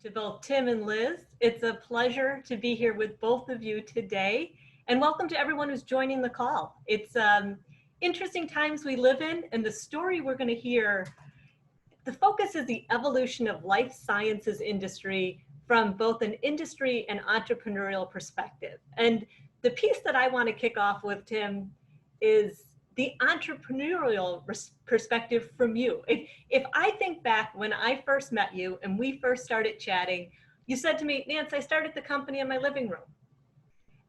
To both Tim and Liz. It's a pleasure to be here with both of you today. And welcome to everyone who's joining the call. It's interesting times we live in, and the story we're going to hear, the focus is the evolution of life sciences industry from both an industry and entrepreneurial perspective. And the piece that I want to kick off with, Tim, is the entrepreneurial perspective from you. If I think back when I first met you and we first started chatting, you said to me, Nancy, I started the company in my living room.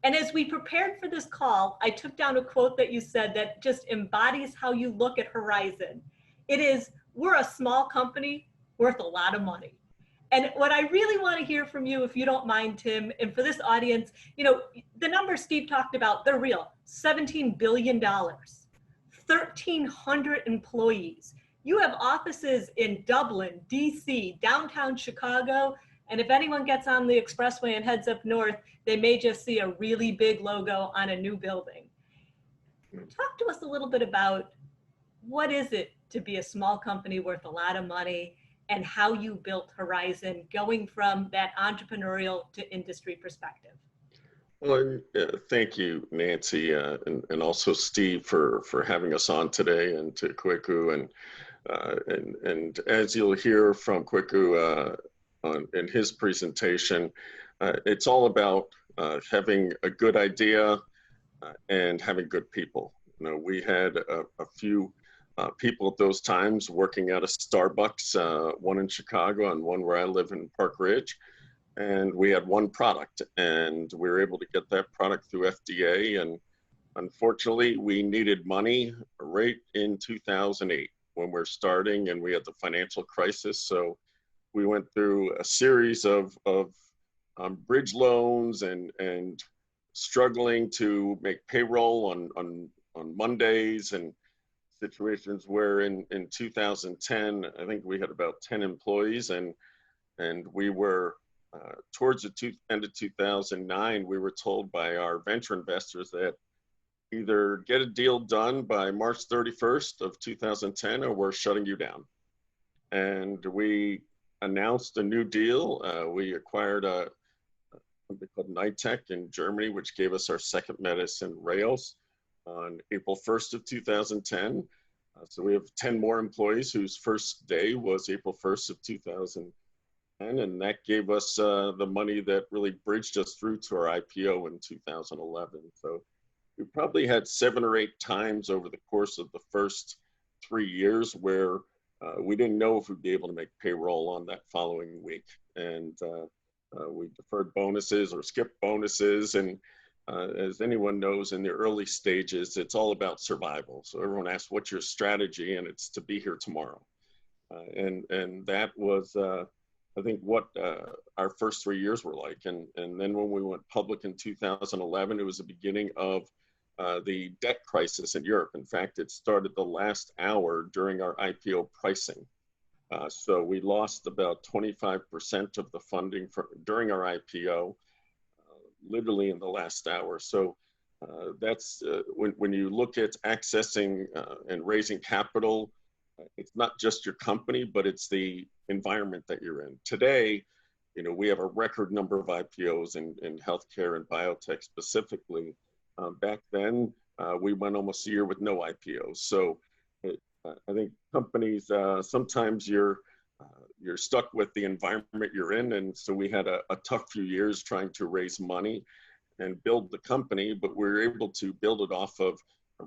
And as we prepared for this call, I took down a quote that you said that just embodies how you look at Horizon. It is, we're a small company worth a lot of money. And what I really want to hear from you, if you don't mind, Tim, and for this audience, you know, the numbers Steve talked about, they're real. $17 billion, 1,300 employees. You have offices in Dublin, DC, downtown Chicago, and if anyone gets on the expressway and heads up north, they may just see a really big logo on a new building. Talk to us a little bit about what is it to be a small company worth a lot of money, and how you built Horizon, going from that entrepreneurial to industry perspective. Well, thank you, Nancy, and also Steve for having us on today, and to Kwaku, and as you'll hear from Kwaku in his presentation, it's all about having a good idea and having good people. You know, we had a few people at those times working out of Starbucks, one in Chicago and one where I live in Park Ridge. And we had one product, and we were able to get that product through FDA. And unfortunately, we needed money right in 2008 when we're starting, and we had the financial crisis. So we went through a series of bridge loans and struggling to make payroll on Mondays, and situations where in 2010, I think we had about 10 employees, and we were towards the end of 2009, we were told by our venture investors that either get a deal done by March 31st of 2010 or we're shutting you down. And we announced a new deal. We acquired a company called Nitec in Germany, which gave us our second medicine, Rails, on April 1st of 2010. So we have 10 more employees whose first day was April 1st of 2010. And that gave us the money that really bridged us through to our IPO in 2011. So we probably had 7 or 8 times over the course of the first 3 years where we didn't know if we'd be able to make payroll on that following week. And we deferred bonuses or skipped bonuses. And as anyone knows, in the early stages, it's all about survival. So everyone asks, what's your strategy? And it's to be here tomorrow. And that was, I think, what our first 3 years were like. And then when we went public in 2011, it was the beginning of the debt crisis in Europe. In fact, it started the last hour during our IPO pricing. So we lost about 25% of the funding during our IPO, literally in the last hour. So that's when you look at accessing and raising capital, it's not just your company, but it's the environment that you're in. Today, you know, we have a record number of IPOs in healthcare and biotech specifically. Back then, we went almost a year with no IPOs. So I think companies, sometimes you're stuck with the environment you're in. And so we had a tough few years trying to raise money and build the company, but we were able to build it off of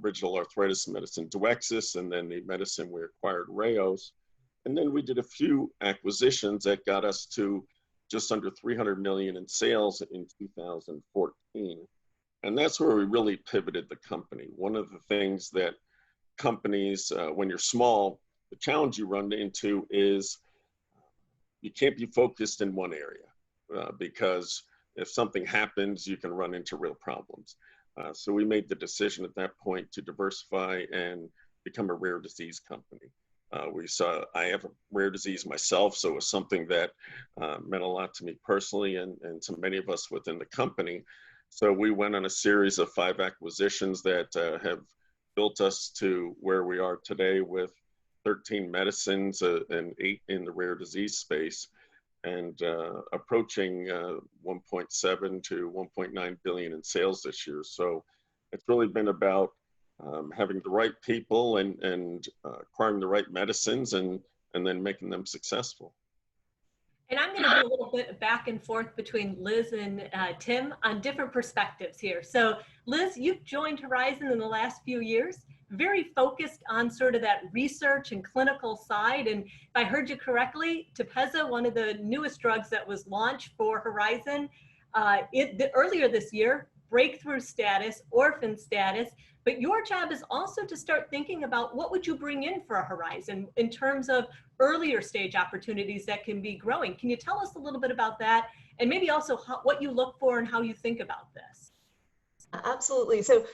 original arthritis medicine, Duexis, and then the medicine we acquired, Rails. And then we did a few acquisitions that got us to just under 300 million in sales in 2014. And that's where we really pivoted the company. One of the things that companies, when you're small, the challenge you run into is you can't be focused in one area because if something happens, you can run into real problems. So we made the decision at that point to diversify and become a rare disease company. I have a rare disease myself, so it was something that meant a lot to me personally and to many of us within the company. So we went on a series of 5 acquisitions that have built us to where we are today with 13 medicines and 8 in the rare disease space. and approaching 1.7 to 1.9 billion in sales this year. So it's really been about having the right people and acquiring the right medicines and then making them successful. And I'm going to do a little bit back and forth between Liz and Tim on different perspectives here. So Liz, you've joined Horizon in the last few years, very focused on sort of that research and clinical side. And if I heard you correctly, Tepezza, one of the newest drugs that was launched for Horizon earlier this year, breakthrough status, orphan status. But your job is also to start thinking about what would you bring in for a Horizon in terms of earlier stage opportunities that can be growing. Can you tell us a little bit about that? And maybe also what you look for and how you think about this? Absolutely. So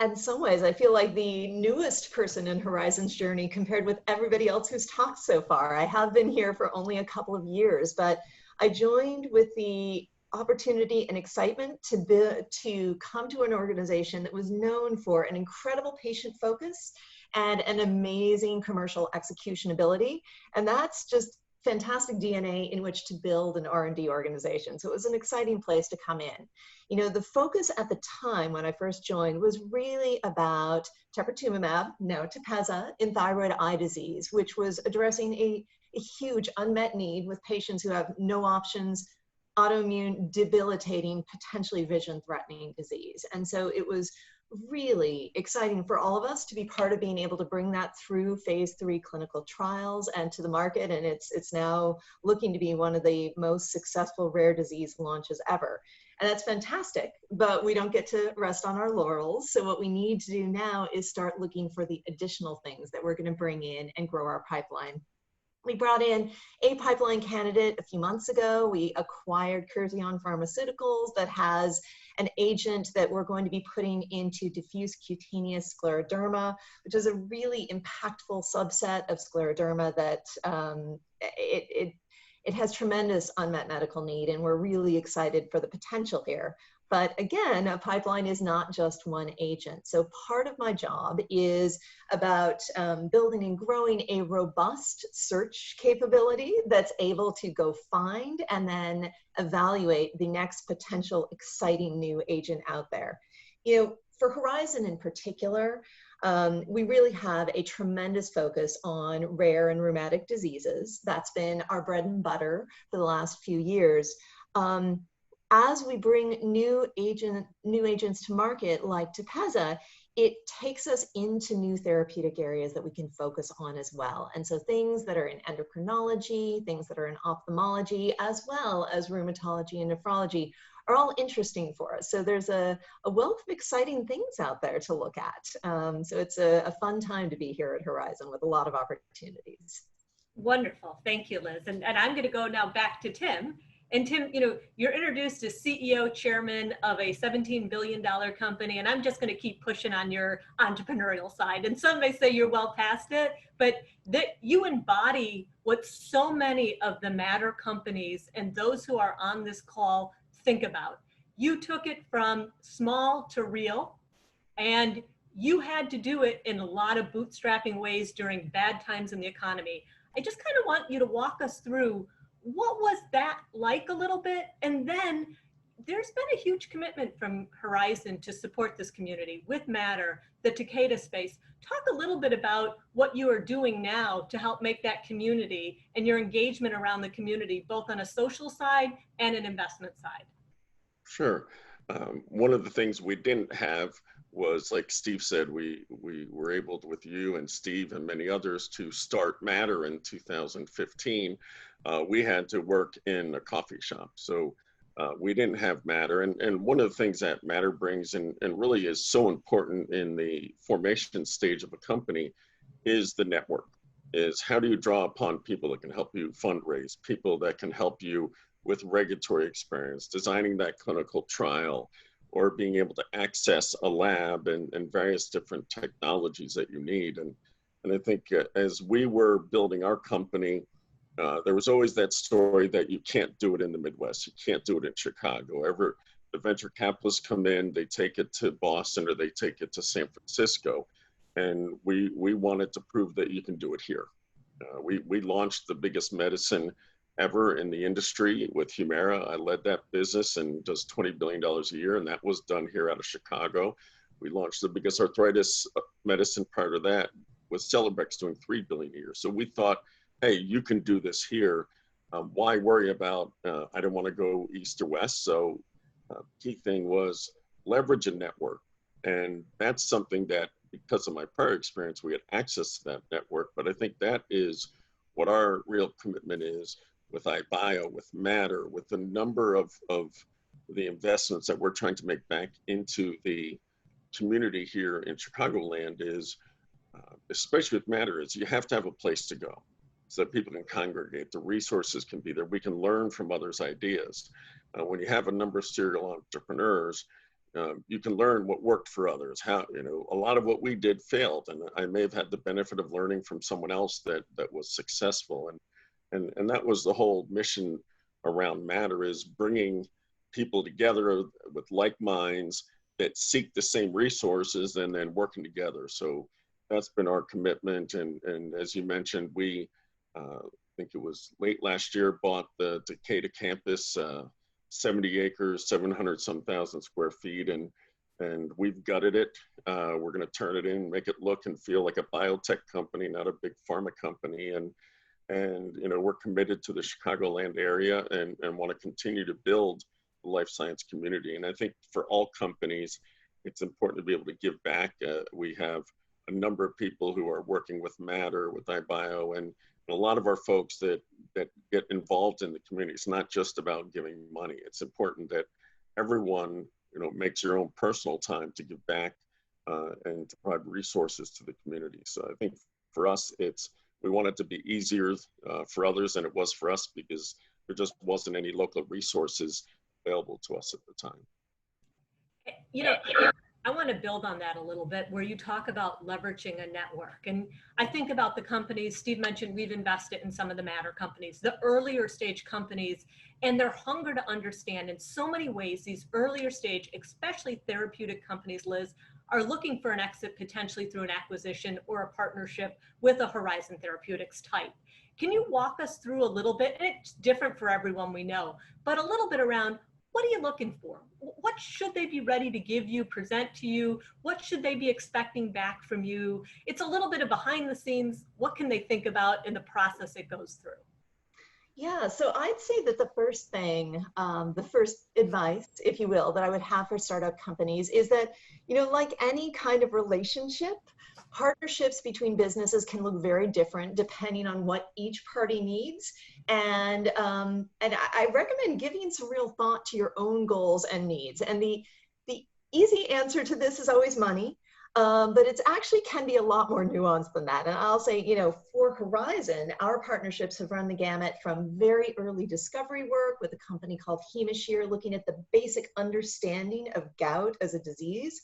in some ways, I feel like the newest person in Horizon's journey compared with everybody else who's talked so far. I have been here for only a couple of years, but I joined with the opportunity and excitement to come to an organization that was known for an incredible patient focus and an amazing commercial execution ability. And that's just fantastic DNA in which to build an R&D organization. So it was an exciting place to come in. You know, the focus at the time when I first joined was really about teprotumumab, now Tepezza, in thyroid eye disease, which was addressing a huge unmet need with patients who have no options, autoimmune, debilitating, potentially vision-threatening disease. And so it was really exciting for all of us to be part of being able to bring that through phase 3 clinical trials and to the market. And it's now looking to be one of the most successful rare disease launches ever. And that's fantastic, but we don't get to rest on our laurels. So what we need to do now is start looking for the additional things that we're going to bring in and grow our pipeline. We brought in a pipeline candidate a few months ago. We acquired Horizon Pharmaceuticals that has an agent that we're going to be putting into diffuse cutaneous scleroderma, which is a really impactful subset of scleroderma that it has tremendous unmet medical need, and we're really excited for the potential here. But again, a pipeline is not just one agent. So part of my job is about building and growing a robust search capability that's able to go find and then evaluate the next potential exciting new agent out there. You know, for Horizon in particular, we really have a tremendous focus on rare and rheumatic diseases. That's been our bread and butter for the last few years. As we bring new agents to market like Tepezza, it takes us into new therapeutic areas that we can focus on as well. And so things that are in endocrinology, things that are in ophthalmology, as well as rheumatology and nephrology are all interesting for us. So there's a wealth of exciting things out there to look at. So it's a fun time to be here at Horizon with a lot of opportunities. Wonderful. Thank you, Liz. And I'm going to go now back to Tim. And Tim, you know, you're introduced as CEO, chairman of a $17 billion company, and I'm just going to keep pushing on your entrepreneurial side. And some may say you're well past it, but that you embody what so many of the Matter companies and those who are on this call think about. You took it from small to real, and you had to do it in a lot of bootstrapping ways during bad times in the economy. I just kind of want you to walk us through what was that like a little bit? And then there's been a huge commitment from Horizon to support this community with Matter, the Takeda space. Talk a little bit about what you are doing now to help make that community and your engagement around the community, both on a social side and an investment side. Sure. One of the things we didn't have was, like Steve said, we were able to, with you and Steve and many others, to start Matter in 2015. We had to work in a coffee shop. So we didn't have Matter. And one of the things that Matter brings and really is so important in the formation stage of a company is the network, is how do you draw upon people that can help you fundraise, people that can help you with regulatory experience, designing that clinical trial, or being able to access a lab and various different technologies that you need. And I think as we were building our company, there was always that story that you can't do it in the Midwest, you can't do it in Chicago. The venture capitalists come in, they take it to Boston or they take it to San Francisco. And we wanted to prove that you can do it here. We launched the biggest medicine ever in the industry with Humira. I led that business and does $20 billion a year, and that was done here out of Chicago. We launched the biggest arthritis medicine prior to that, with Celebrex doing $3 billion a year. So we thought, hey, you can do this here. Why worry about, I don't want to go east or west. So key thing was leverage a network. And that's something that, because of my prior experience, we had access to that network. But I think that is what our real commitment is with iBio, with Matter, with the number of the investments that we're trying to make back into the community here in Chicagoland is, especially with Matter, is you have to have a place to go so that people can congregate, the resources can be there, we can learn from others' ideas. When you have a number of serial entrepreneurs, you can learn what worked for others. How, a lot of what we did failed, and I may have had the benefit of learning from someone else that was successful. And that was the whole mission around Matter, is bringing people together with like minds that seek the same resources and then working together. So that's been our commitment. And as you mentioned, we, I think it was late last year, bought the Decatur campus, 70 acres, 700 some thousand square feet, and we've gutted it. We're going to turn it in, make it look and feel like a biotech company, not a big pharma company. And we're committed to the Chicagoland area and want to continue to build the life science community. And I think for all companies, it's important to be able to give back. We have a number of people who are working with Matter, with iBio, and a lot of our folks that get involved in the community. It's not just about giving money. It's important that everyone, makes their own personal time to give back and to provide resources to the community. So I think for us, we want it to be easier for others than it was for us, because there just wasn't any local resources available to us at the time. I want to build on that a little bit, where you talk about leveraging a network. And I think about the companies, Steve mentioned we've invested in some of the Matter companies, the earlier stage companies, and their hunger to understand in so many ways, these earlier stage, especially therapeutic companies, Liz, are looking for an exit potentially through an acquisition or a partnership with a Horizon Therapeutics type. Can you walk us through a little bit, and it's different for everyone we know, but a little bit around, what are you looking for? What should they be ready to give you, present to you? What should they be expecting back from you? It's a little bit of behind the scenes. What can they think about in the process it goes through? Yeah, so I'd say that the first thing, the first advice, if you will, that I would have for startup companies is that, like any kind of relationship, partnerships between businesses can look very different depending on what each party needs. And I recommend giving some real thought to your own goals and needs. And the easy answer to this is always money. But it actually can be a lot more nuanced than that. And I'll say, for Horizon, our partnerships have run the gamut from very early discovery work with a company called Hemashire, looking at the basic understanding of gout as a disease,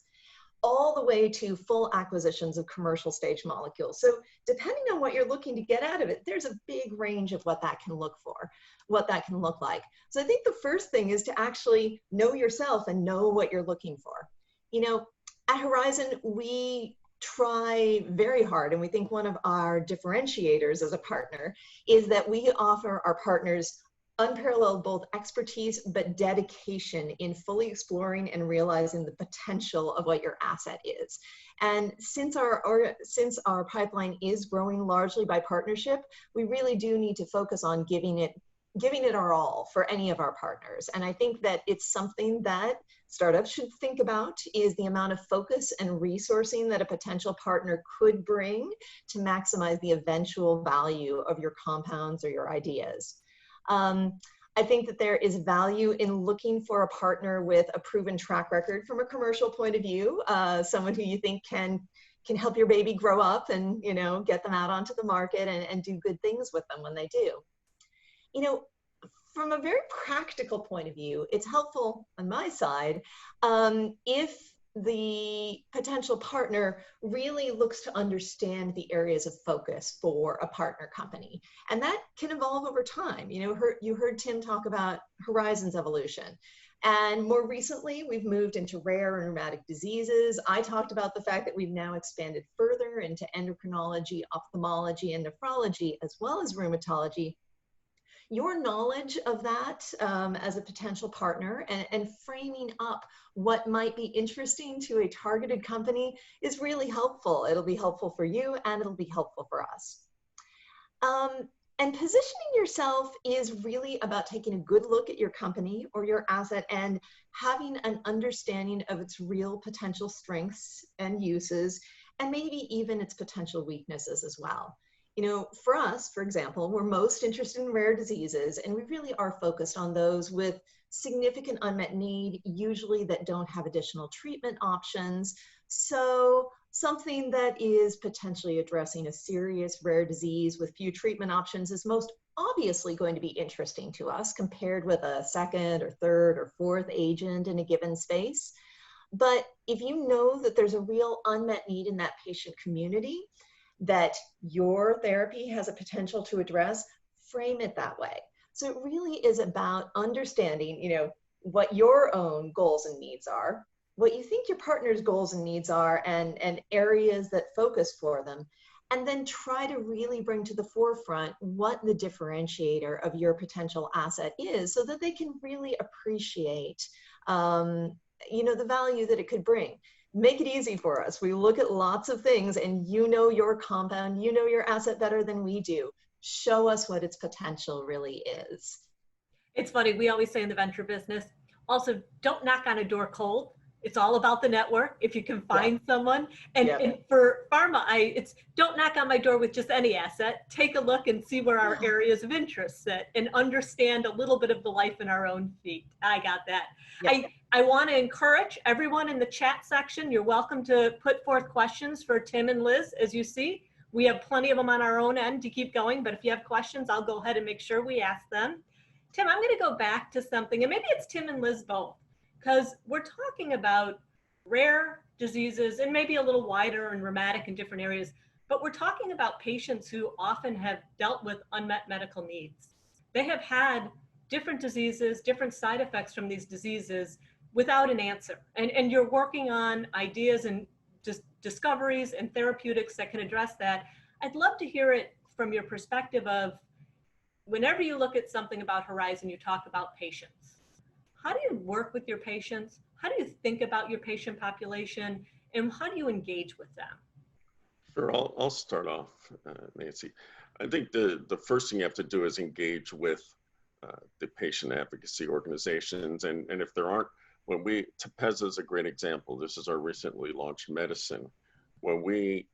all the way to full acquisitions of commercial stage molecules. So depending on what you're looking to get out of it, there's a big range of what that can look like. So I think the first thing is to actually know yourself and know what you're looking for. At Horizon, we try very hard, and we think one of our differentiators as a partner is that we offer our partners unparalleled both expertise but dedication in fully exploring and realizing the potential of what your asset is. And since our pipeline is growing largely by partnership, we really do need to focus on giving it our all for any of our partners. And I think that it's something that startups should think about, is the amount of focus and resourcing that a potential partner could bring to maximize the eventual value of your compounds or your ideas. I think that there is value in looking for a partner with a proven track record from a commercial point of view, someone who you think can help your baby grow up and get them out onto the market and do good things with them when they do. From a very practical point of view, it's helpful on my side if the potential partner really looks to understand the areas of focus for a partner company. And that can evolve over time. You heard Tim talk about Horizon's evolution. And more recently, we've moved into rare and rheumatic diseases. I talked about the fact that we've now expanded further into endocrinology, ophthalmology, and nephrology, as well as rheumatology. your knowledge of that as a potential partner and framing up what might be interesting to a targeted company is really helpful. It'll be helpful for you and it'll be helpful for us. And positioning yourself is really about taking a good look at your company or your asset and having an understanding of its real potential strengths and uses, and maybe even its potential weaknesses as well. You know, for us, for example, we're most interested in rare diseases, and we really are focused on those with significant unmet need, usually that don't have additional treatment options. So something that is potentially addressing a serious rare disease with few treatment options is most obviously going to be interesting to us compared with a second or third or fourth agent in a given space. But if you know that there's a real unmet need in that patient community that your therapy has a potential to address, frame it that way. So it really is about understanding, you know, what your own goals and needs are, what you think your partner's goals and needs are, and areas that focus for them, and then try to really bring to the forefront what the differentiator of your potential asset is so that they can really appreciate, you know, the value that it could bring. Make it easy for us. We look at lots of things, and you know your compound, you know your asset better than we do. Show us what its potential really is. It's funny, we always say in the venture business, also don't knock on a door cold. It's all about the network. If you can find someone, and for pharma, it's don't knock on my door with just any asset. Take a look and see where our areas of interest sit and understand a little bit of the life in our own feet. I got that. I want to encourage everyone in the chat section. You're welcome to put forth questions for Tim and Liz. As you see, we have plenty of them on our own end to keep going, but if you have questions, I'll go ahead and make sure we ask them. Tim, I'm going to go back to something, and maybe it's Tim and Liz both, because we're talking about rare diseases and maybe a little wider and rheumatic in different areas, but we're talking about patients who often have dealt with unmet medical needs. They have had different diseases, different side effects from these diseases without an answer. And you're working on ideas and just discoveries and therapeutics that can address that. I'd love to hear it from your perspective of, whenever you look at something about Horizon, you talk about patients. How do you work with your patients? How do you think about your patient population? And how do you engage with them? Sure, I'll start off, Nancy. I think the first thing you have to do is engage with the patient advocacy organizations. And if there aren't, Tepezza is a great example. This is our recently launched medicine. When we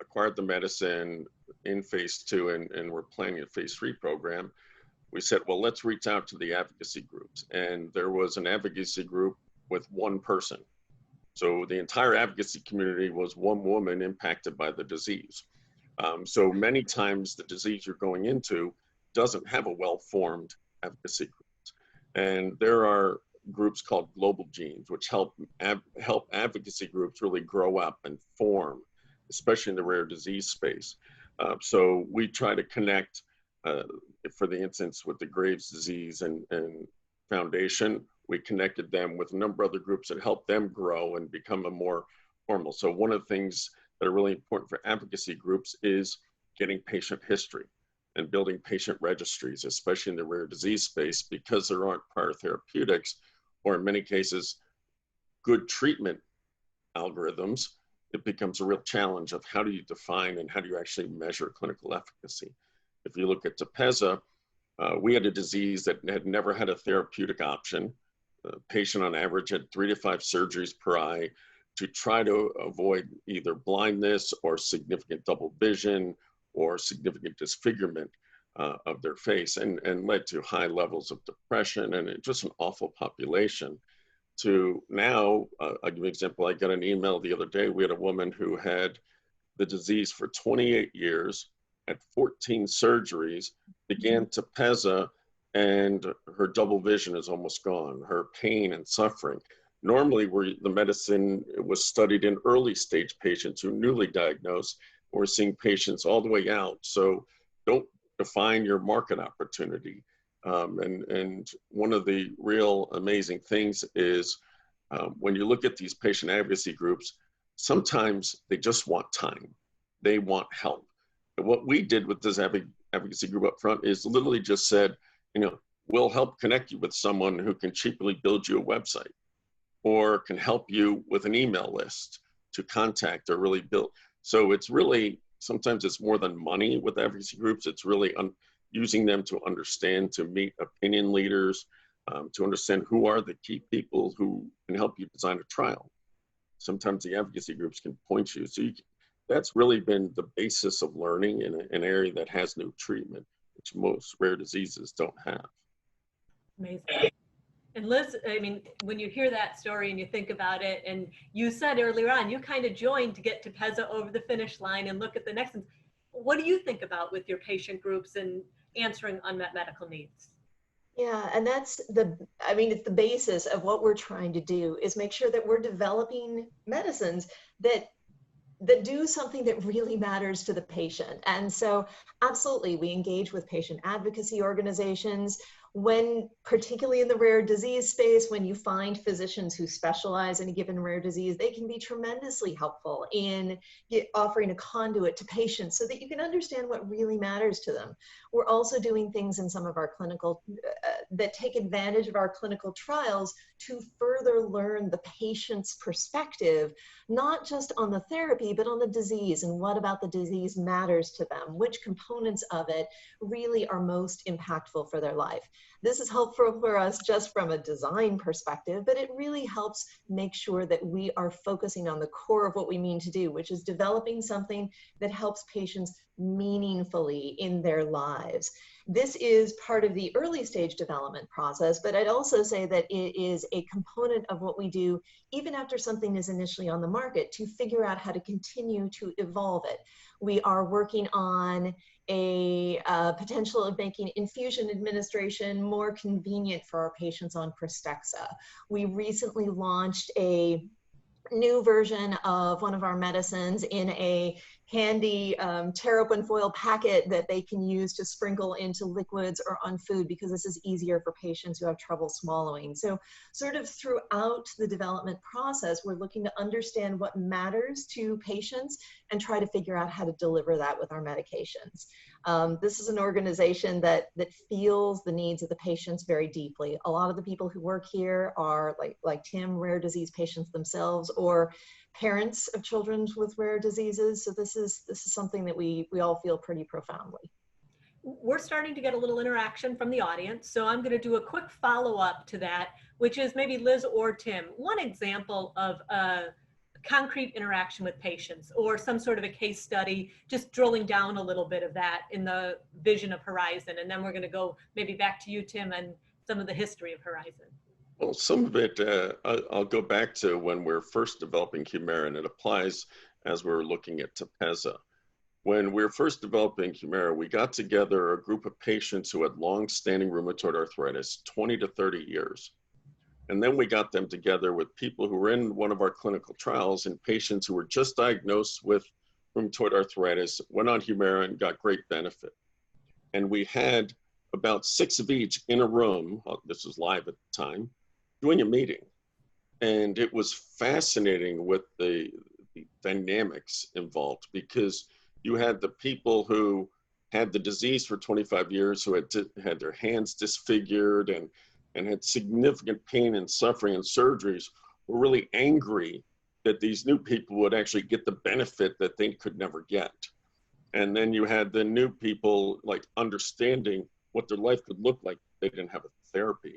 acquired the medicine in phase 2 and we're planning a phase 3 program, we said, well, let's reach out to the advocacy groups. And there was an advocacy group with one person. So the entire advocacy community was one woman impacted by the disease. So many times the disease you're going into doesn't have a well-formed advocacy group. And there are groups called global genes, which help advocacy groups really grow up and form, especially in the rare disease space. So we try to connect, for the instance, with the Graves' disease and foundation. We connected them with a number of other groups that help them grow and become a more formal. So one of the things that are really important for advocacy groups is getting patient history and building patient registries, especially in the rare disease space, because there aren't prior therapeutics, or in many cases, good treatment algorithms. It becomes a real challenge of how do you define and how do you actually measure clinical efficacy. If you look at Tepezza, we had a disease that had never had a therapeutic option. The patient on average had 3 to 5 surgeries per eye to try to avoid either blindness or significant double vision or significant disfigurement of their face, and led to high levels of depression and just an awful population. To now, I'll give you an example. I got an email the other day. We had a woman who had the disease for 28 years, had 14 surgeries, began Tepezza, and her double vision is almost gone, her pain and suffering. Normally, where the medicine was studied in early stage patients who are newly diagnosed, we're seeing patients all the way out. So don't define your market opportunity. And one of the real amazing things is when you look at these patient advocacy groups, sometimes they just want time. They want help. And what we did with this advocacy group up front is literally just said, you know, we'll help connect you with someone who can cheaply build you a website or can help you with an email list to contact or really build. So it's really, sometimes it's more than money with advocacy groups. It's really using them to understand, to meet opinion leaders, to understand who are the key people who can help you design a trial. Sometimes the advocacy groups can point you. So that's really been the basis of learning in an area that has no treatment, which most rare diseases don't have. Amazing. And Liz, I mean, when you hear that story and you think about it, and you said earlier on, you kind of joined to get TEPEZZA over the finish line and look at the next ones. What do you think about with your patient groups and answering unmet medical needs? Yeah, and that's it's the basis of what we're trying to do is make sure that we're developing medicines that do something that really matters to the patient. And so absolutely, we engage with patient advocacy organizations. When, particularly in the rare disease space, when you find physicians who specialize in a given rare disease, they can be tremendously helpful in offering a conduit to patients so that you can understand what really matters to them. We're also doing things in some of our clinical, that take advantage of our clinical trials to further learn the patient's perspective, not just on the therapy, but on the disease and what about the disease matters to them, which components of it really are most impactful for their life. This is helpful for us just from a design perspective, but it really helps make sure that we are focusing on the core of what we mean to do, which is developing something that helps patients meaningfully in their lives. This is part of the early stage development process, but I'd also say that it is a component of what we do even after something is initially on the market to figure out how to continue to evolve it. We are working on a potential of making infusion administration more convenient for our patients on Krystexxa. We recently launched a new version of one of our medicines in a handy tear-open foil packet that they can use to sprinkle into liquids or on food, because this is easier for patients who have trouble swallowing. So sort of throughout the development process, we're looking to understand what matters to patients and try to figure out how to deliver that with our medications. This is an organization that feels the needs of the patients very deeply. A lot of the people who work here are like Tim, rare disease patients themselves, or parents of children with rare diseases. So this is something that we all feel pretty profoundly. We're starting to get a little interaction from the audience. So I'm going to do a quick follow-up to that, which is maybe Liz or Tim, one example of a concrete interaction with patients or some sort of a case study, just drilling down a little bit of that in the vision of Horizon. And then we're going to go maybe back to you, Tim, and some of the history of Horizon. Well, some of it, I'll go back to when we're first developing Humira, and it applies as we're looking at TEPEZZA. When we were first developing Humira, we got together a group of patients who had long-standing rheumatoid arthritis, 20 to 30 years. And then we got them together with people who were in one of our clinical trials and patients who were just diagnosed with rheumatoid arthritis, went on Humira and got great benefit. And we had about 6 of each in a room, this was live at the time, doing a meeting. And it was fascinating with the dynamics involved, because you had the people who had the disease for 25 years, who had their hands disfigured and had significant pain and suffering and surgeries, were really angry that these new people would actually get the benefit that they could never get. And then you had the new people like understanding what their life could look like if they didn't have a therapy.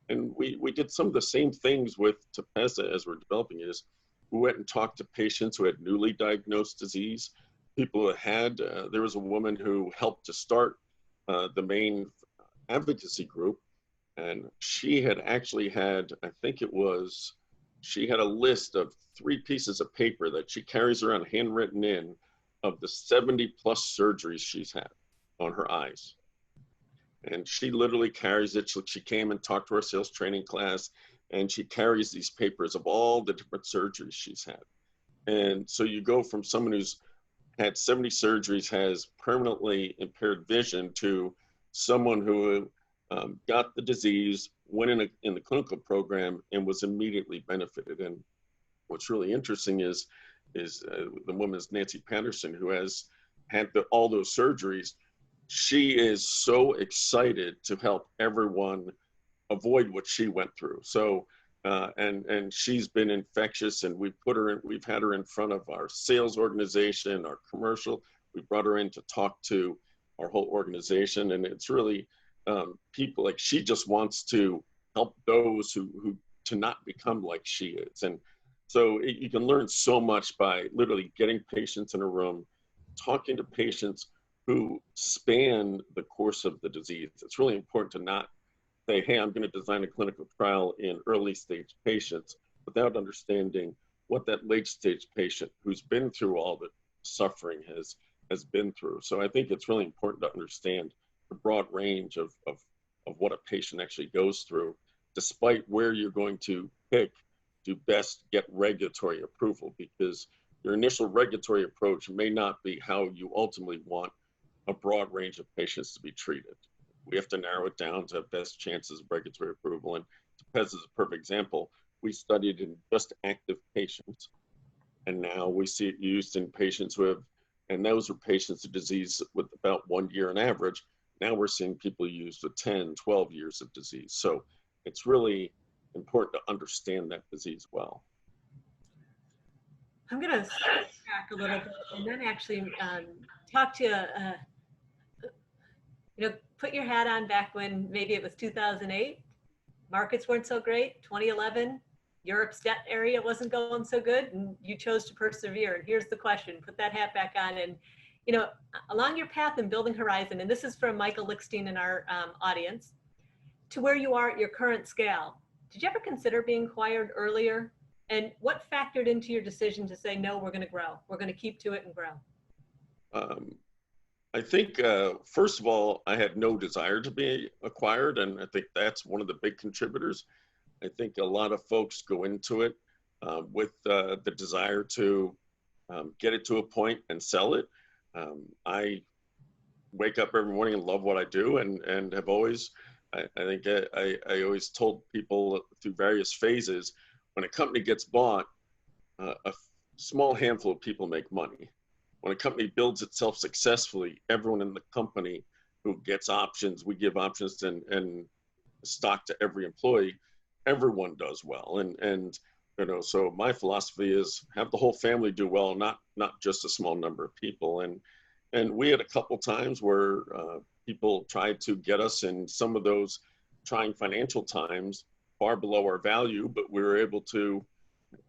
And we did some of the same things with TEPEZZA as we're developing it. Is we went and talked to patients who had newly diagnosed disease, people who had, there was a woman who helped to start the main advocacy group, and she had actually had, I think it was, she had a list of 3 pieces of paper that she carries around handwritten in of the 70+ surgeries she's had on her eyes. And she literally carries it. She came and talked to our sales training class, and she carries these papers of all the different surgeries she's had. And so you go from someone who's had 70 surgeries, has permanently impaired vision, to someone who got the disease, went in the clinical program, and was immediately benefited. And what's really interesting is the woman's Nancy Patterson, who has had all those surgeries. she is so excited to help everyone avoid what she went through. So, and she's been infectious, and we've had her in front of our sales organization, our commercial. We brought her in to talk to our whole organization, and it's really people like she just wants to help those who to not become like she is. And so you can learn so much by literally getting patients in a room, talking to patients who span the course of the disease. It's really important to not say, hey, I'm going to design a clinical trial in early stage patients without understanding what that late stage patient who's been through all the suffering has been through. So I think it's really important to understand the broad range of what a patient actually goes through, despite where you're going to pick to best get regulatory approval, because your initial regulatory approach may not be how you ultimately want a broad range of patients to be treated. We have to narrow it down to best chances of regulatory approval. And Tepez is a perfect example. We studied in just active patients, and now we see it used in patients who have, and those are patients with disease with about 1 year on average. Now we're seeing people used with 10, 12 years of disease. So it's really important to understand that disease well. I'm going to step back a little bit and then actually talk to put your hat on back when maybe it was 2008. Markets weren't so great. 2011, Europe's debt area wasn't going so good, and you chose to persevere. And here's the question: put that hat back on, and along your path in building Horizon, and this is from Michael Lickstein in our audience, to where you are at your current scale. Did you ever consider being acquired earlier? And what factored into your decision to say, no, we're going to grow. We're going to keep to it and grow? I think, first of all, I had no desire to be acquired, and I think that's one of the big contributors. I think a lot of folks go into it with the desire to get it to a point and sell it. I wake up every morning and love what I do, and have always, I think I always told people through various phases, when a company gets bought, a small handful of people make money. When a company builds itself successfully, everyone in the company who gets options, we give options and stock to every employee, everyone does well. And so my philosophy is have the whole family do well, not just a small number of people. And we had a couple times where people tried to get us in some of those trying financial times far below our value, but we were able to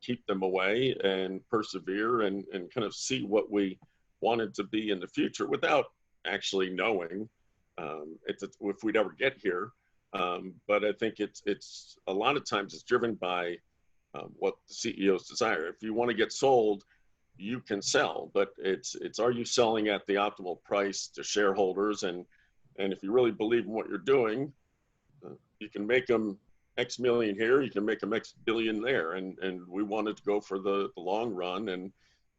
keep them away and persevere and kind of see what we wanted to be in the future without actually knowing if we'd ever get here. But I think it's a lot of times it's driven by what the CEO's desire. If you want to get sold, you can sell, but it's are you selling at the optimal price to shareholders? And if you really believe in what you're doing, you can make them X million here, you can make them X billion there. And we wanted to go for the long run and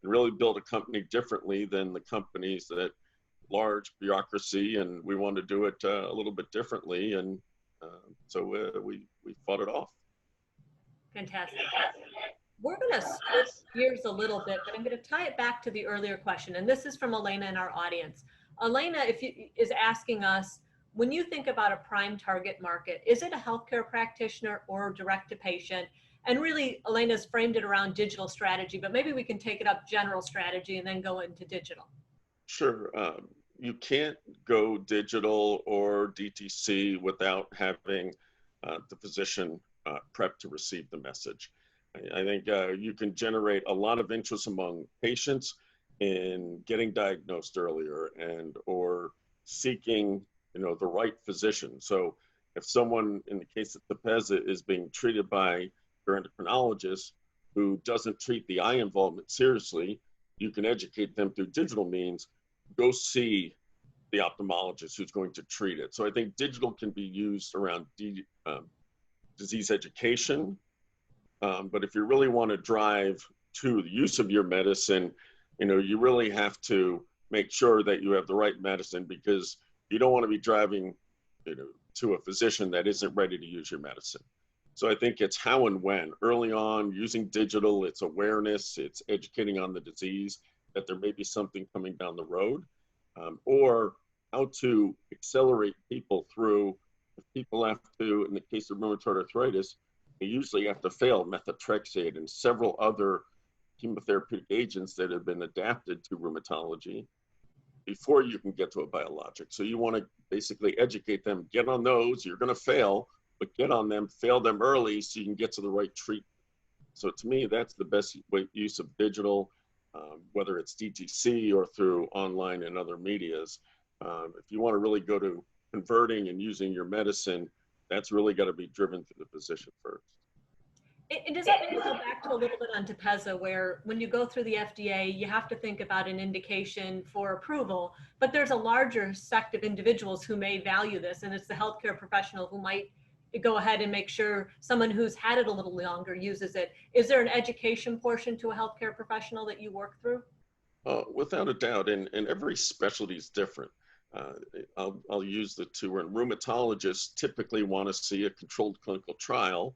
really build a company differently than the companies that large bureaucracy, and we wanted to do it a little bit differently. And so we fought it off. Fantastic. We're going to switch gears a little bit, but I'm going to tie it back to the earlier question. And this is from Elena in our audience. Elena is asking us, when you think about a prime target market, is it a healthcare practitioner or direct to patient? And really, Elena's framed it around digital strategy, but maybe we can take it up general strategy and then go into digital. Sure. You can't go digital or DTC without having the physician prepped to receive the message. I think you can generate a lot of interest among patients in getting diagnosed earlier or seeking the right physician. So if someone, in the case of Tepez, is being treated by your endocrinologist who doesn't treat the eye involvement seriously, you can educate them through digital means. Go see the ophthalmologist who's going to treat it. So I think digital can be used around disease education. But if you really want to drive to the use of your medicine, you really have to make sure that you have the right medicine, because you don't want to be driving to a physician that isn't ready to use your medicine. So I think it's how and when. Early on, using digital, it's awareness, it's educating on the disease, that there may be something coming down the road, or how to accelerate people through. If people have to, in the case of rheumatoid arthritis, they usually have to fail methotrexate and several other chemotherapeutic agents that have been adapted to rheumatology before you can get to a biologic. So you want to basically educate them, get on those, you're going to fail, but get on them, fail them early so you can get to the right treatment. So to me, that's the best use of digital, whether it's DTC or through online and other medias. If you want to really go to converting and using your medicine, that's really got to be driven through the physician first. And does that make us go back to a little bit on Tepezza, where when you go through the FDA, you have to think about an indication for approval, but there's a larger sect of individuals who may value this, and it's the healthcare professional who might go ahead and make sure someone who's had it a little longer uses it. Is there an education portion to a healthcare professional that you work through? Without a doubt, and every specialty is different. I'll use the two. And rheumatologists typically want to see a controlled clinical trial.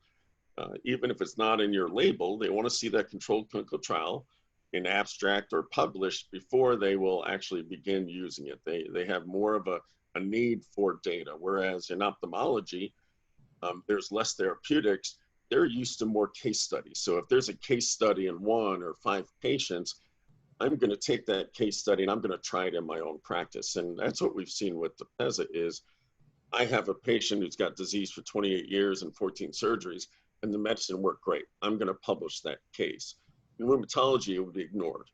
Even if it's not in your label, they want to see that controlled clinical trial in abstract or published before they will actually begin using it. They have more of a need for data, whereas in ophthalmology, there's less therapeutics. They're used to more case studies. So if there's a case study in 1 or 5 patients, I'm going to take that case study and I'm going to try it in my own practice. And that's what we've seen with Tepezza is I have a patient who's got disease for 28 years and 14 surgeries, and the medicine worked great. I'm going to publish that case. In rheumatology, it would be ignored.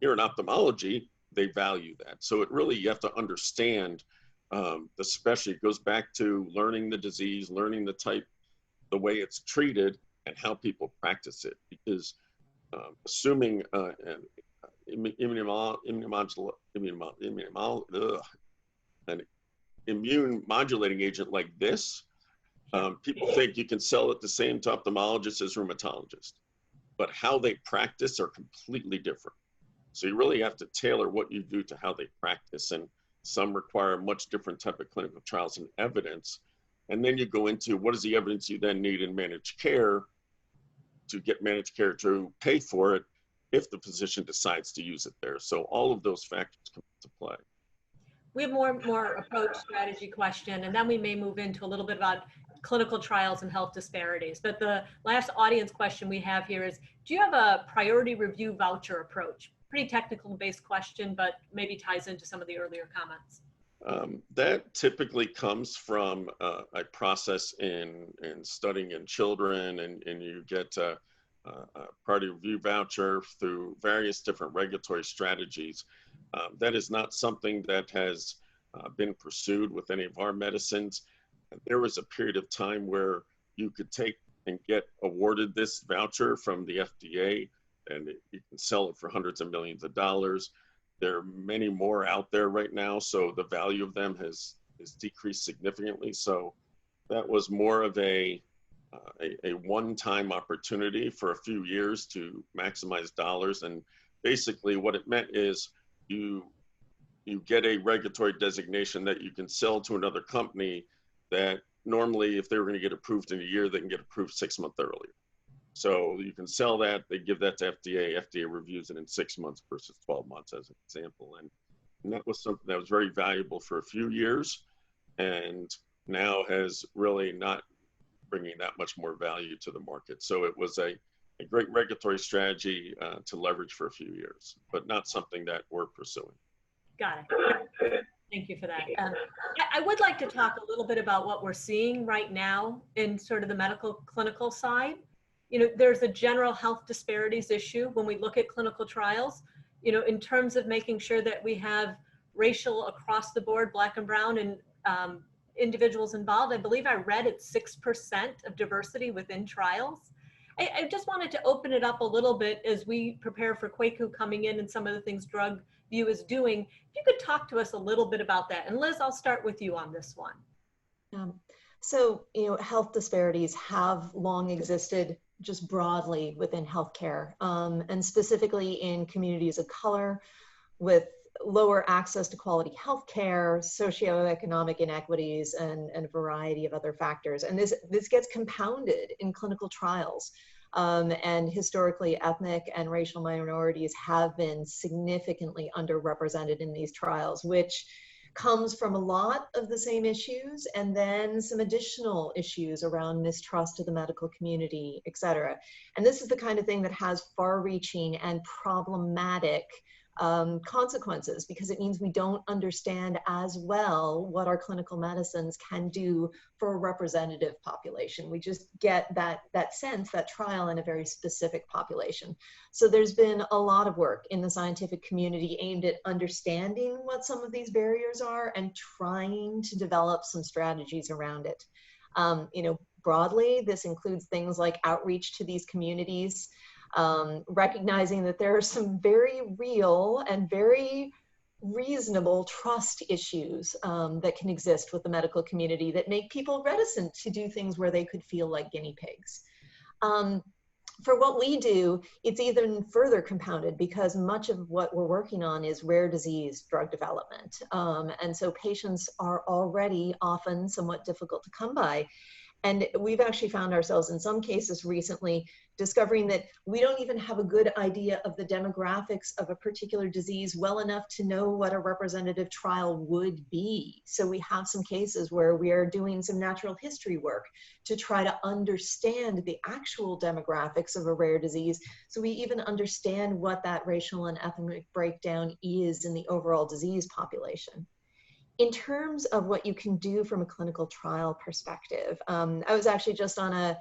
Here in ophthalmology, they value that. So it really, you have to understand the specialty. It goes back to learning the disease, learning the type, the way it's treated, and how people practice it. Because assuming an immune modulating agent like this, people think you can sell it the same to ophthalmologists as rheumatologists, but how they practice are completely different. So you really have to tailor what you do to how they practice, and some require much different type of clinical trials and evidence. And then you go into what is the evidence you then need in managed care to get managed care to pay for it if the physician decides to use it there. So all of those factors come into play. We have more approach strategy question, and then we may move into a little bit about clinical trials and health disparities. But the last audience question we have here is, do you have a priority review voucher approach? Pretty technical based question, but maybe ties into some of the earlier comments. That typically comes from a process in studying in children, and you get a priority review voucher through various different regulatory strategies. That is not something that has been pursued with any of our medicines. There was a period of time where you could take and get awarded this voucher from the FDA, and you can sell it for hundreds of millions of dollars. There are many more out there right now, so the value of them has decreased significantly. So that was more of a one-time opportunity for a few years to maximize dollars. And basically what it meant is you get a regulatory designation that you can sell to another company that normally if they were going to get approved in a year, they can get approved 6 months earlier. So you can sell that, they give that to FDA, FDA reviews it in 6 months versus 12 months as an example. And that was something that was very valuable for a few years, and now has really not bringing that much more value to the market. So it was a great regulatory strategy to leverage for a few years, but not something that we're pursuing. Got it. Thank you for that. I would like to talk a little bit about what we're seeing right now in sort of the medical clinical side. You know, there's a general health disparities issue when we look at clinical trials, you know, in terms of making sure that we have racial across the board, Black and brown, and individuals involved. I believe I read it's 6% of diversity within trials. I just wanted to open it up a little bit as we prepare for Kwaku coming in and some of the things Drugviu is doing. If you could talk to us a little bit about that. And Liz, I'll start with you on this one. So, you know, health disparities have long existed just broadly within healthcare, and specifically in communities of color with lower access to quality healthcare, socioeconomic inequities, and a variety of other factors. And this gets compounded in clinical trials. And historically, ethnic and racial minorities have been significantly underrepresented in these trials, which comes from a lot of the same issues, and then some additional issues around mistrust of the medical community, et cetera. And this is the kind of thing that has far-reaching and problematic consequences, because it means we don't understand as well what our clinical medicines can do for a representative population. We just get that sense, that trial in a very specific population. So there's been a lot of work in the scientific community aimed at understanding what some of these barriers are and trying to develop some strategies around it. Broadly, this includes things like outreach to these communities, recognizing that there are some very real and very reasonable trust issues that can exist with the medical community that make people reticent to do things where they could feel like guinea pigs. For what we do, it's even further compounded because much of what we're working on is rare disease drug development. And so patients are already often somewhat difficult to come by. And we've actually found ourselves in some cases recently discovering that we don't even have a good idea of the demographics of a particular disease well enough to know what a representative trial would be. So we have some cases where we are doing some natural history work to try to understand the actual demographics of a rare disease, so we even understand what that racial and ethnic breakdown is in the overall disease population. In terms of what you can do from a clinical trial perspective, I was actually just on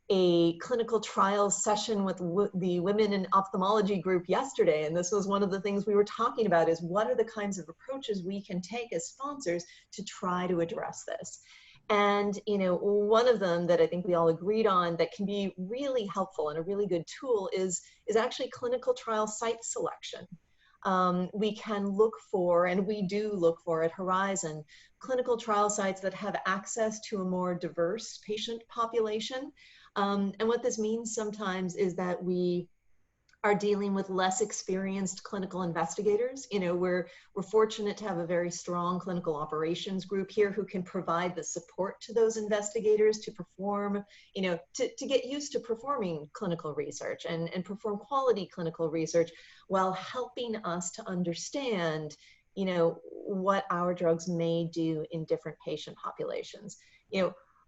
a clinical trial session with the Women in Ophthalmology group yesterday, and this was one of the things we were talking about, is what are the kinds of approaches we can take as sponsors to try to address this. And one of them that I think we all agreed on that can be really helpful and a really good tool is actually clinical trial site selection. We can look for, and we do look for at Horizon, clinical trial sites that have access to a more diverse patient population. And what this means sometimes is that we are dealing with less experienced clinical investigators. We're fortunate to have a very strong clinical operations group here who can provide the support to those investigators to perform, to get used to performing clinical research and perform quality clinical research while helping us to understand, what our drugs may do in different patient populations.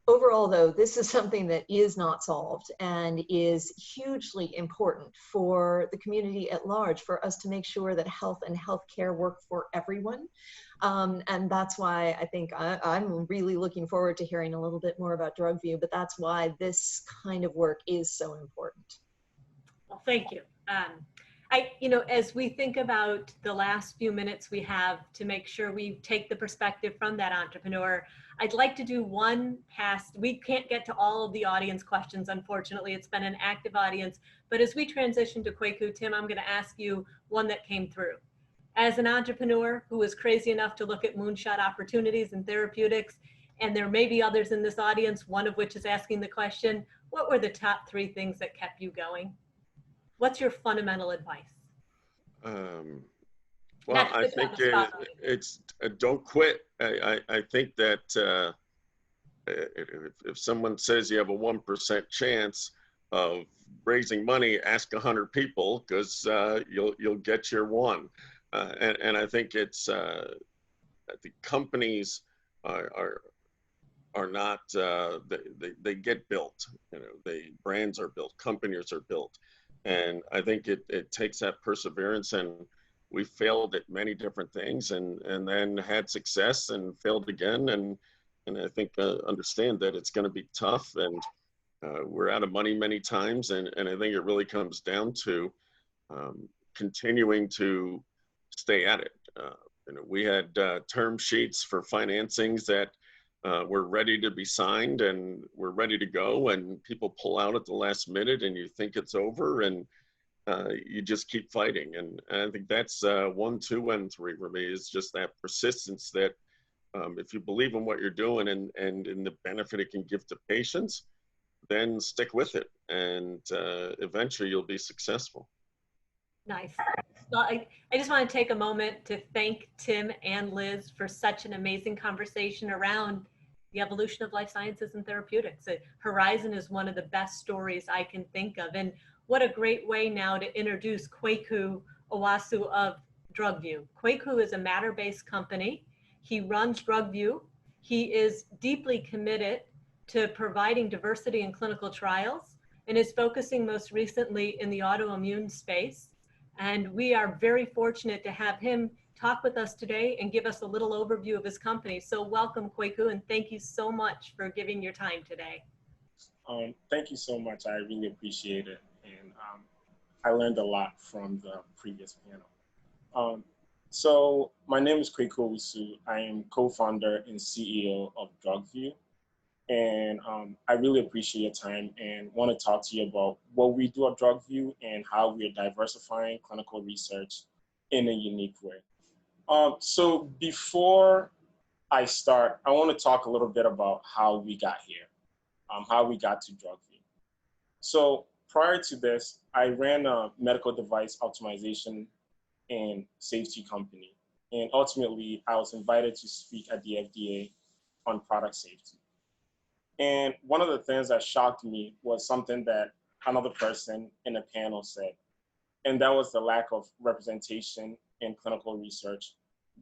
Overall, though, this is something that is not solved and is hugely important for the community at large, for us to make sure that health and healthcare work for everyone. And that's why I think I'm really looking forward to hearing a little bit more about Drugviu, but that's why this kind of work is so important. Well, thank you. As we think about the last few minutes we have to make sure we take the perspective from that entrepreneur, I'd like to do one pass. We can't get to all of the audience questions, unfortunately. It's been an active audience. But as we transition to Kwaku, Tim, I'm going to ask you one that came through. As an entrepreneur who was crazy enough to look at moonshot opportunities in therapeutics, and there may be others in this audience, one of which is asking the question, what were the top 3 things that kept you going? What's your fundamental advice? Well, I think it's don't quit. I think that if someone says you have a 1% chance of raising money, ask 100 people, because you'll get your one. And I think it's the companies are not they get built. Brands are built, companies are built. And I think it takes that perseverance, and we failed at many different things and then had success and failed again. And I think understand that it's going to be tough, and we're out of money many times. And I think it really comes down to continuing to stay at it. We had term sheets for financings that we're ready to be signed and we're ready to go, and people pull out at the last minute and you think it's over, and you just keep fighting. And I think that's 1, 2, and 3 for me, is just that persistence that if you believe in what you're doing and in the benefit it can give to patients, then stick with it, and eventually you'll be successful. Nice. Well, I just want to take a moment to thank Tim and Liz for such an amazing conversation around the evolution of life sciences and therapeutics. Horizon is one of the best stories I can think of. And what a great way now to introduce Kwaku Owusu of Drugviu. Kwaku is a matter-based company He runs Drugviu. He is deeply committed to providing diversity in clinical trials and is focusing most recently in the autoimmune space. And we are very fortunate to have him talk with us today and give us a little overview of his company. So welcome, Kwaku, and thank you so much for giving your time today. Thank you so much. I really appreciate it. And I learned a lot from the previous panel. So my name is Kwaku Owusu. I am co-founder and CEO of Drugviu. And I really appreciate your time and want to talk to you about what we do at Drugviu and how we are diversifying clinical research in a unique way. So before I start, I want to talk a little bit about how we got here, how we got to Drugviu. So prior to this, I ran a medical device optimization and safety company. And ultimately, I was invited to speak at the FDA on product safety. And one of the things that shocked me was something that another person in the panel said, and that was the lack of representation in clinical research,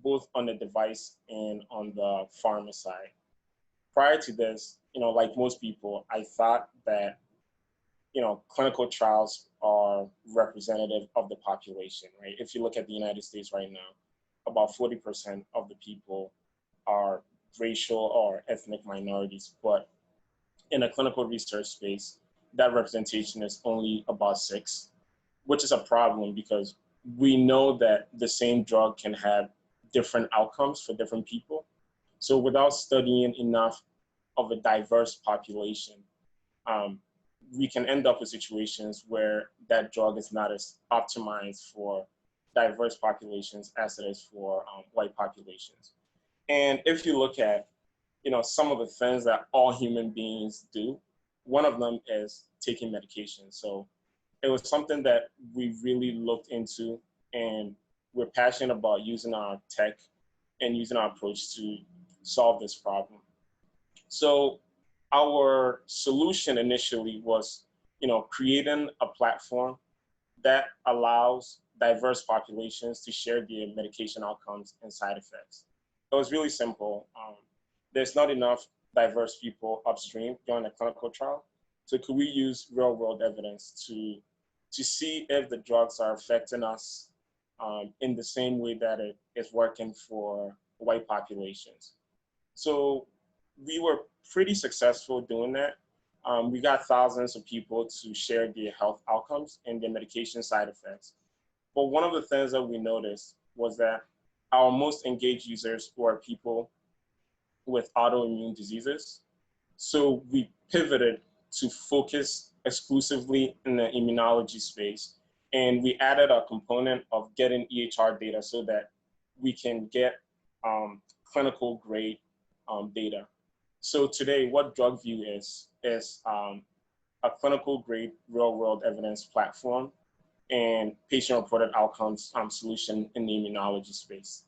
both on the device and on the pharma side. Prior to this, like most people, I thought that, clinical trials are representative of the population, right? If you look at the United States right now, about 40% of the people are racial or ethnic minorities, but in a clinical research space, that representation is only about 6%, which is a problem because we know that the same drug can have different outcomes for different people. So without studying enough of a diverse population, we can end up with situations where that drug is not as optimized for diverse populations as it is for white populations. And if you look at, some of the things that all human beings do, one of them is taking medication. So it was something that we really looked into, and we're passionate about using our tech and using our approach to solve this problem. So our solution initially was, creating a platform that allows diverse populations to share their medication outcomes and side effects. It was really simple. There's not enough diverse people upstream during a clinical trial. So could we use real world evidence to see if the drugs are affecting us in the same way that it is working for white populations? So we were pretty successful doing that. We got thousands of people to share their health outcomes and their medication side effects. But one of the things that we noticed was that our most engaged users were people with autoimmune diseases. So we pivoted to focus exclusively in the immunology space. And we added a component of getting EHR data so that we can get clinical grade data. So today, what Drugviu is a clinical grade real world evidence platform and patient reported outcomes solution in the immunology space.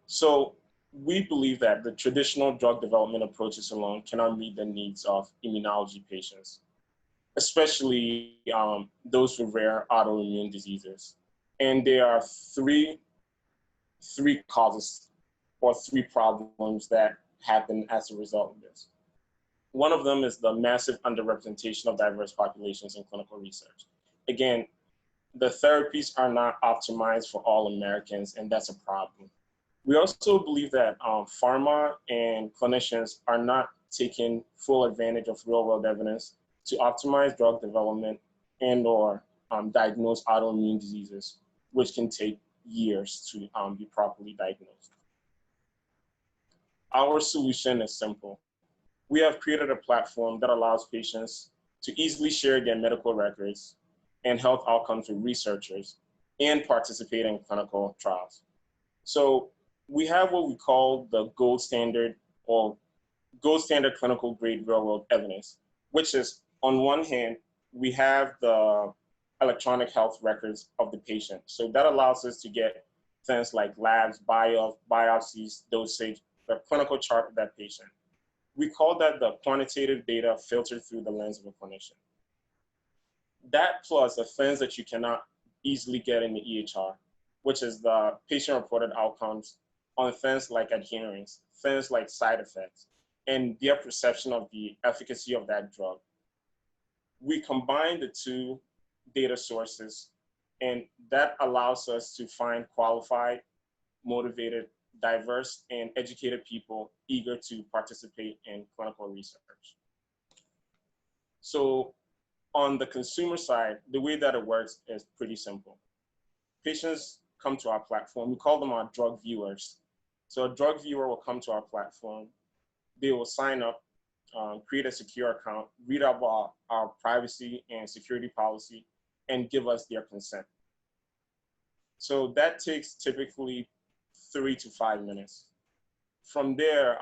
So we believe that the traditional drug development approaches alone cannot meet the needs of immunology patients, especially those with rare autoimmune diseases. And there are three causes or 3 problems that happen as a result of this. One of them is the massive underrepresentation of diverse populations in clinical research. Again, the therapies are not optimized for all Americans, and that's a problem. We also believe that pharma and clinicians are not taking full advantage of real-world evidence to optimize drug development and or diagnose autoimmune diseases, which can take years to be properly diagnosed. Our solution is simple. We have created a platform that allows patients to easily share their medical records and health outcomes with researchers and participate in clinical trials. So we have what we call the gold standard clinical grade real world evidence, which is on one hand, we have the electronic health records of the patient. So that allows us to get things like labs, biopsies, dosage, the clinical chart of that patient. We call that the quantitative data filtered through the lens of a clinician. That plus the things that you cannot easily get in the EHR, which is the patient-reported outcomes on things like adherence, things like side effects, and their perception of the efficacy of that drug. We combine the two data sources, and that allows us to find qualified, motivated, diverse, and educated people eager to participate in clinical research. So on the consumer side, the way that it works is pretty simple. Patients come to our platform. We call them our drug viewers. So a drug viewer will come to our platform. They will sign up, create a secure account, read about our privacy and security policy, and give us their consent. So that takes typically 3 to 5 minutes. From there,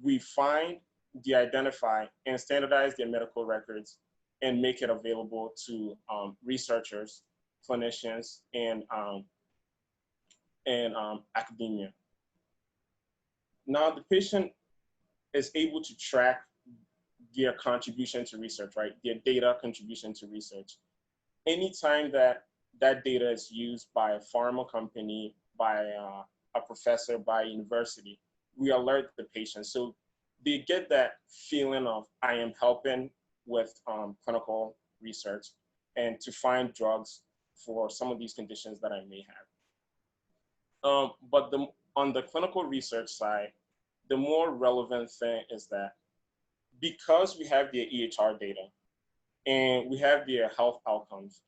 we find, de-identify, and standardize their medical records and make it available to researchers, clinicians, and academia. Now the patient is able to track their contribution to research, right? Their data contribution to research. Anytime that that data is used by a pharma company, by a professor, by a university, we alert the patient. So they get that feeling of, I am helping with clinical research and to find drugs for some of these conditions that I may have. But on the clinical research side, the more relevant thing is that because we have their EHR data and we have their health outcomes,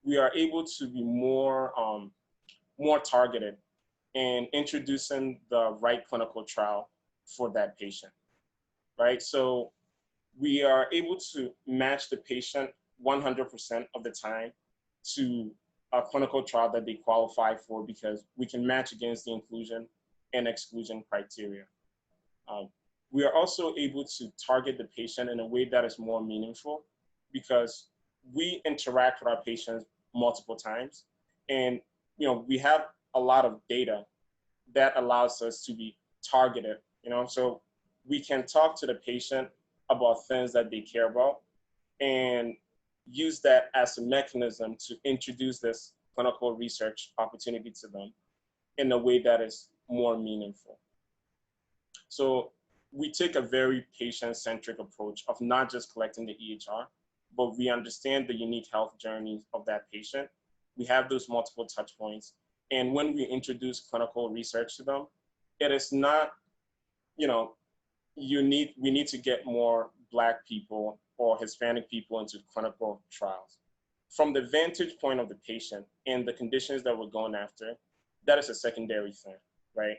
we are able to be more targeted in introducing the right clinical trial for that patient, right? So we are able to match the patient 100% of the time to a clinical trial that they qualify for, because we can match against the inclusion and exclusion criteria. We are also able to target the patient in a way that is more meaningful, because we interact with our patients multiple times, and we have a lot of data that allows us to be targeted. So we can talk to the patient about things that they care about and use that as a mechanism to introduce this clinical research opportunity to them in a way that is more meaningful. So we take a very patient-centric approach of not just collecting the EHR, but we understand the unique health journeys of that patient. We have those multiple touch points. And when we introduce clinical research to them, it is not, we need to get more Black people or Hispanic people into clinical trials. From the vantage point of the patient and the conditions that we're going after, that is a secondary thing, right?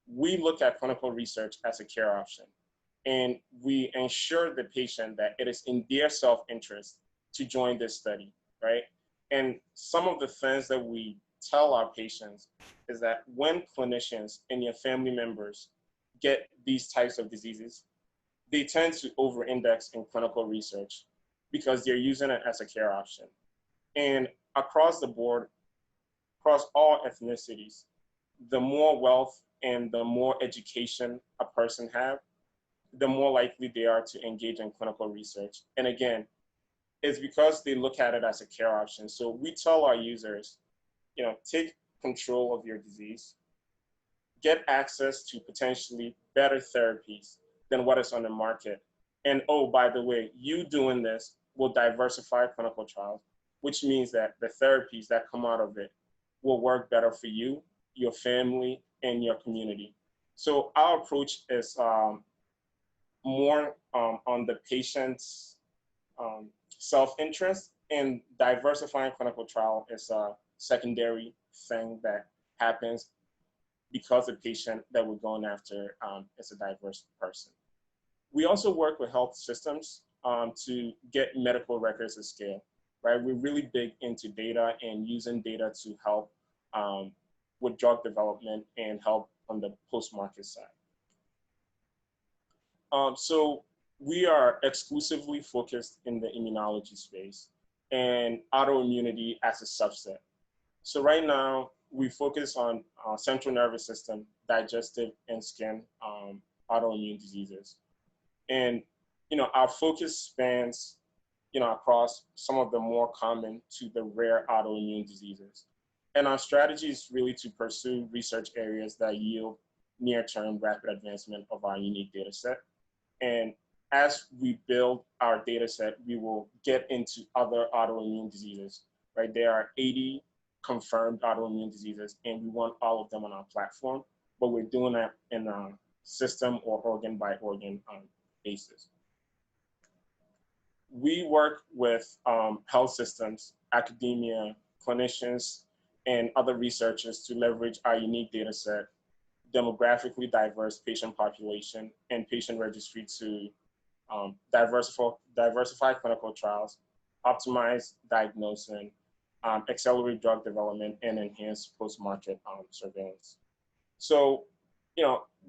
We look at clinical research as a care option, and we ensure the patient that it is in their self-interest to join this study, right? And some of the things that we tell our patients is that when clinicians and your family members get these types of diseases, they tend to over-index in clinical research because they're using it as a care option. And across the board, across all ethnicities, the more wealth and the more education a person have, the more likely they are to engage in clinical research. And again, it's because they look at it as a care option. So we tell our users, take control of your disease, get access to potentially better therapies than what is on the market. And oh, by the way, you doing this will diversify clinical trials, which means that the therapies that come out of it will work better for you, your family, and your community. So our approach is more on the patient's self-interest, and diversifying clinical trial is a secondary thing that happens because the patient that we're going after is a diverse person. We also work with health systems to get medical records at scale, right? We're really big into data and using data to help with drug development and help on the post-market side. So we are exclusively focused in the immunology space and autoimmunity as a subset. So right now, we focus on central nervous system, digestive, and skin autoimmune diseases. And our focus spans across some of the more common to the rare autoimmune diseases. And our strategy is really to pursue research areas that yield near-term rapid advancement of our unique data set. And as we build our data set, we will get into other autoimmune diseases, right? There are 80 confirmed autoimmune diseases, and we want all of them on our platform, but we're doing that in a system or organ by organ basis. We work with health systems, academia, clinicians, and other researchers to leverage our unique data set, demographically diverse patient population, and patient registry to diversify clinical trials, optimize diagnosing, accelerate drug development, and enhance post-market surveillance. So,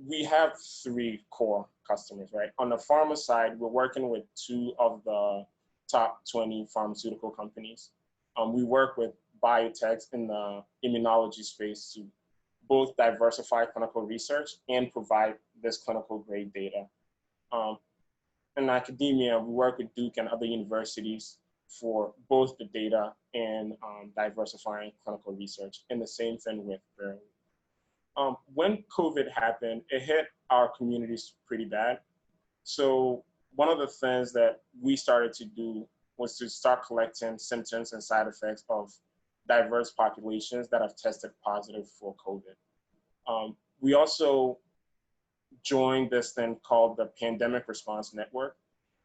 we have 3 core customers, right? On the pharma side, we're working with 2 of the top 20 pharmaceutical companies. We work with biotechs in the immunology space to both diversify clinical research and provide this clinical grade data. In academia, we work with Duke and other universities for both the data and diversifying clinical research, and the same thing with Verily. When COVID happened, it hit our communities pretty bad. So one of the things that we started to do was to start collecting symptoms and side effects of diverse populations that have tested positive for COVID. We also joined this thing called the Pandemic Response Network.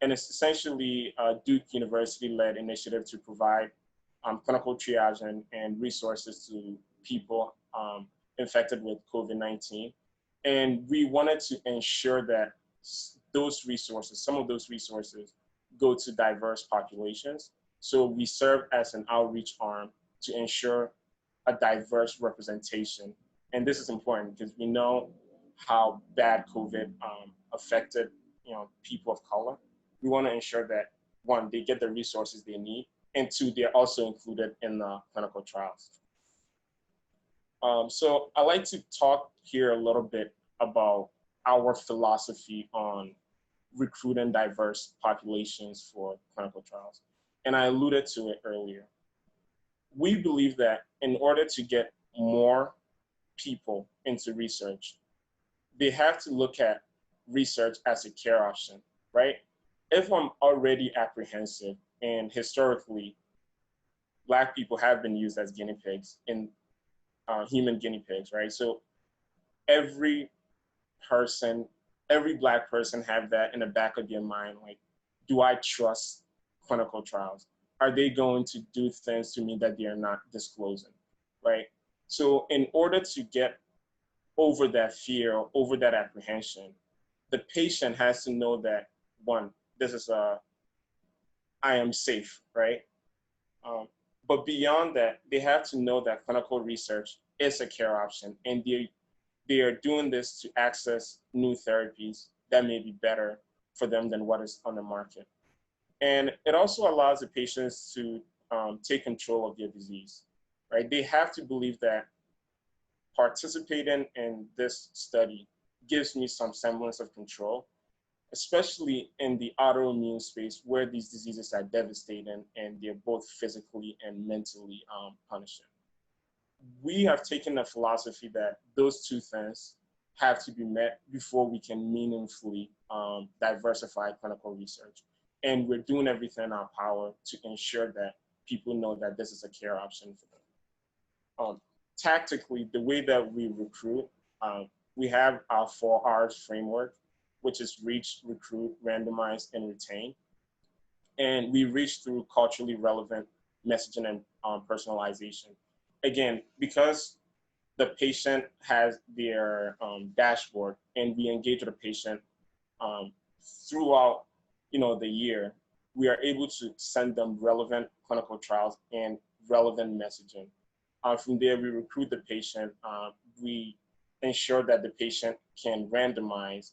And it's essentially a Duke University-led initiative to provide clinical triage and resources to people infected with COVID-19. And we wanted to ensure that those resources, some of those resources, go to diverse populations. So we serve as an outreach arm to ensure a diverse representation. And this is important because we know how bad COVID affected people of color. We want to ensure that, 1, they get the resources they need, and 2, they're also included in the clinical trials. So I'd like to talk here a little bit about our philosophy on recruiting diverse populations for clinical trials. And I alluded to it earlier. We believe that in order to get more people into research, they have to look at research as a care option, right? If I'm already apprehensive, and historically, Black people have been used as guinea pigs in human guinea pigs, right? So every Black person have that in the back of their mind, like, do I trust clinical trials? Are they going to do things to me that they are not disclosing, right? So in order to get over that fear, over that apprehension, the patient has to know that, 1, I am safe, right? But beyond that, they have to know that clinical research is a care option, and they are doing this to access new therapies that may be better for them than what is on the market. And it also allows the patients to take control of their disease, right? They have to believe that participating in this study gives me some semblance of control, especially in the autoimmune space where these diseases are devastating and they're both physically and mentally punishing. We have taken the philosophy that those 2 things have to be met before we can meaningfully diversify clinical research. And we're doing everything in our power to ensure that people know that this is a care option for them. Tactically, the way that we recruit, we have our 4 R's framework, which is reach, recruit, randomize, and retain. And we reach through culturally relevant messaging and personalization. Again, because the patient has their dashboard and we engage with the patient throughout the year, we are able to send them relevant clinical trials and relevant messaging. From there, we recruit the patient. We ensure that the patient can randomize.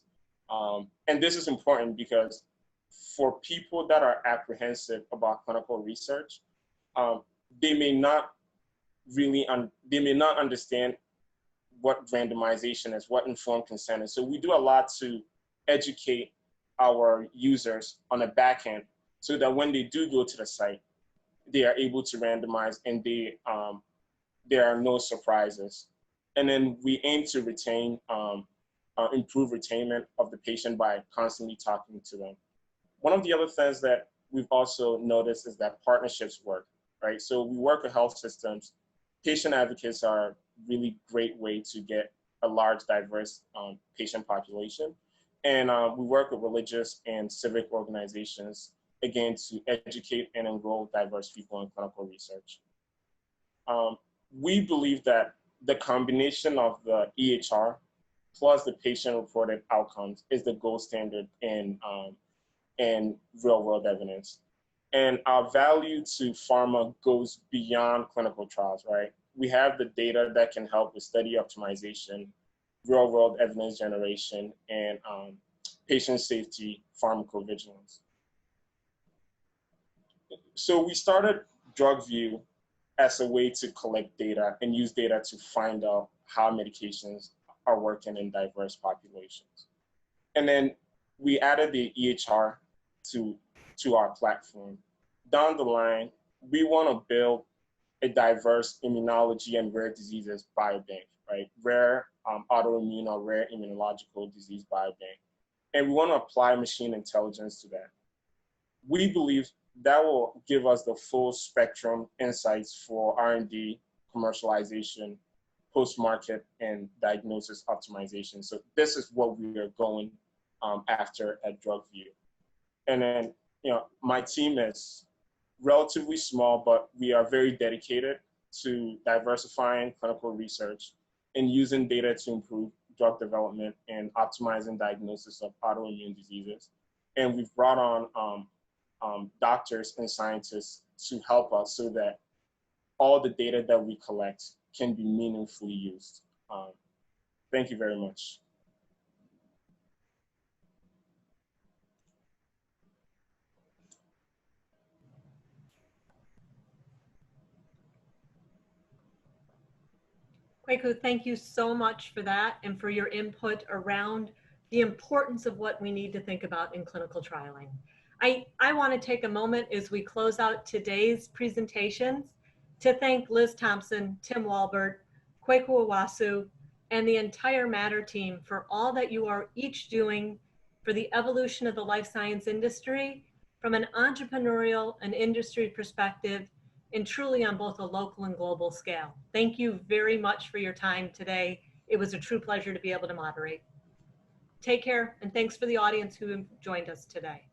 And this is important because for people that are apprehensive about clinical research, they may not understand what randomization is, what informed consent is. So we do a lot to educate our users on the back end so that when they do go to the site, they are able to randomize and they there are no surprises. And then we aim to improve retainment of the patient by constantly talking to them. One of the other things that we've also noticed is that partnerships work, right? So we work with health systems. Patient advocates are a really great way to get a large, diverse patient population. And we work with religious and civic organizations, again, to educate and enroll diverse people in clinical research. We believe that the combination of the EHR plus the patient-reported outcomes is the gold standard in real-world evidence. And our value to pharma goes beyond clinical trials, right? We have the data that can help with study optimization, real-world evidence generation, and patient safety pharmacovigilance. So we started Drugviu as a way to collect data and use data to find out how medications are working in diverse populations. And then we added the EHR to our platform. Down the line, we want to build a diverse immunology and rare diseases biobank, right? Rare autoimmune or rare immunological disease biobank. And we want to apply machine intelligence to that. We believe that will give us the full spectrum insights for R&D, commercialization, post-market, and diagnosis optimization. So this is what we are going after at Drugviu. And then, my team is relatively small, but we are very dedicated to diversifying clinical research and using data to improve drug development and optimizing diagnosis of autoimmune diseases. And we've brought on doctors and scientists to help us so that all the data that we collect can be meaningfully used. Thank you very much. Kwaku, thank you so much for that and for your input around the importance of what we need to think about in clinical trialing. I want to take a moment as we close out today's presentations to thank Liz Thompson, Tim Walbert, Kwaku Owusu, and the entire Matter team for all that you are each doing for the evolution of the life science industry from an entrepreneurial and industry perspective, and truly on both a local and global scale. Thank you very much for your time today. It was a true pleasure to be able to moderate. Take care, and thanks for the audience who joined us today.